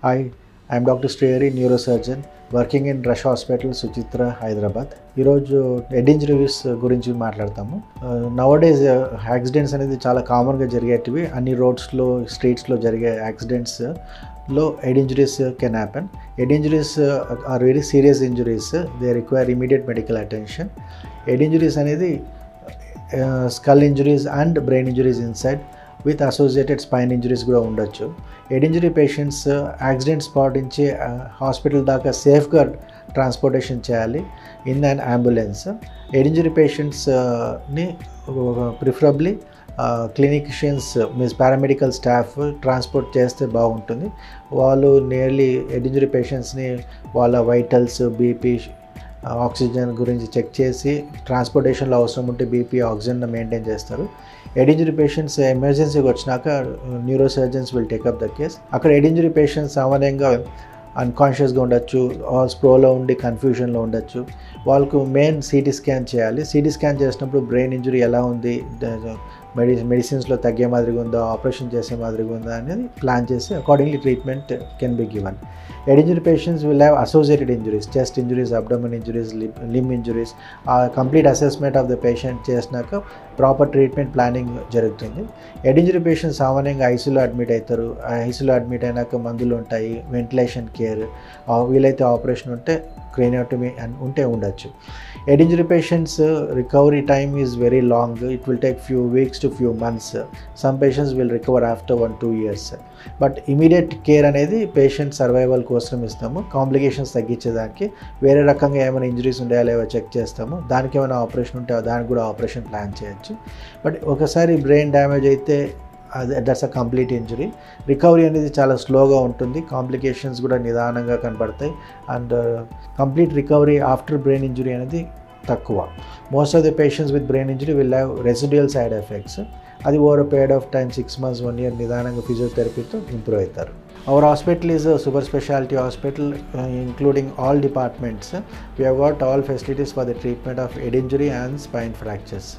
Hi, I'm Dr. Srihari, neurosurgeon, working in Rush Hospital, Suchitra, Hyderabad. ఈరోజు head injuries గురించి మాట్లాడతాము. నవడేస్ accidents అనేది చాలా కామన్గా జరిగేటివి. అన్ని రోడ్స్లో స్ట్రీట్స్లో జరిగే యాక్సిడెంట్స్లో head injuries can happen. Head injuries are very serious injuries. They require immediate medical attention. Head injuries అనేది skull injuries and brain injuries inside with associated spine injuries కూడా ఉండొచ్చు. Head injury patients accident spot నుంచి hospital దాకా సేఫ్గా transportation చేయాలి in an ambulance. Head injury పేషెంట్స్ని preferably clinicians means paramedical staff transport చేస్తే బాగుంటుంది. వాళ్ళు నియర్లీ హెడ్ ఇంజరీ పేషెంట్స్ని వాళ్ళ వైటల్స్, బీపీ, ఆక్సిజన్ గురించి చెక్ చేసి ట్రాన్స్పోర్టేషన్లో అవసరం ఉంటే బీపీ, ఆక్సిజన్ మెయింటైన్ చేస్తారు. హెడ్ ఇంజరీ పేషెంట్స్ ఎమర్జెన్సీకి వచ్చినాక neuro surgeons will take up the case. అక్కడ హెడ్ ఇంజరీ పేషెంట్స్ సామాన్యంగా అన్కాన్షియస్గా ఉండొచ్చు, స్ప్రోలో ఉండి కన్ఫ్యూజన్లో ఉండొచ్చు. వాళ్ళకు మెయిన్ సిటీ స్కాన్ చేయాలి. సిటీ స్కాన్ చేసినప్పుడు బ్రెయిన్ ఇంజరీ ఎలా ఉంది, మెడిసిన్స్లో తగ్గే మాదిరిగా ఉందా, ఆపరేషన్ చేసే మాదిరిగా ఉందా అనేది ప్లాన్ చేసి accordingly treatment can be given. Head injury patients will have associated injuries, chest injuries, abdomen injuries, limb injuries. Complete assessment of the patient చేసినాక ప్రాపర్ ట్రీట్మెంట్ ప్లానింగ్ జరుగుతుంది. హెడ్ ఇంజరీ పేషెంట్స్ సామాన్యంగా ఐసీయూలో admit అవుతారు. ఐసీయూలో admit అయినాక మందులు ఉంటాయి, ventilation care, వీలైతే ఆపరేషన్ ఉంటే క్రేనియోటమీ ఉంటే ఉండొచ్చు. Head injury patients recovery time is very long. It will take few weeks to few months. Some patients will recover after 1-2 years. But immediate care అనేది పేషెంట్ సర్వైవల్ కోసం ఇస్తాము. కాంప్లికేషన్స్ తగ్గించేదానికి వేరే రకంగా ఏమైనా ఇంజరీస్ ఉన్నాయా లేవో చెక్ చేస్తాము. దానికి ఏమైనా ఆపరేషన్ ఉంటే దానికి కూడా ఆపరేషన్ ప్లాన్ చేయొచ్చు. బట్ ఒకసారి బ్రెయిన్ డ్యామేజ్ అయితే that's a complete injury. Recovery అనేది చాలా స్లోగా ఉంటుంది. కాంప్లికేషన్స్ కూడా నిదానంగా కనపడతాయి. And complete recovery after brain injury అనేది తక్కువ. Most of the patients with brain injury will have residual side effects. అది over a period of time 6 months, 1 year నిదానంగా ఫిజియోథెరపీతో ఇంప్రూవ్ అవుతారు. Our hospital is a super specialty hospital including all departments. We have got all facilities for the treatment of head injury and spine fractures.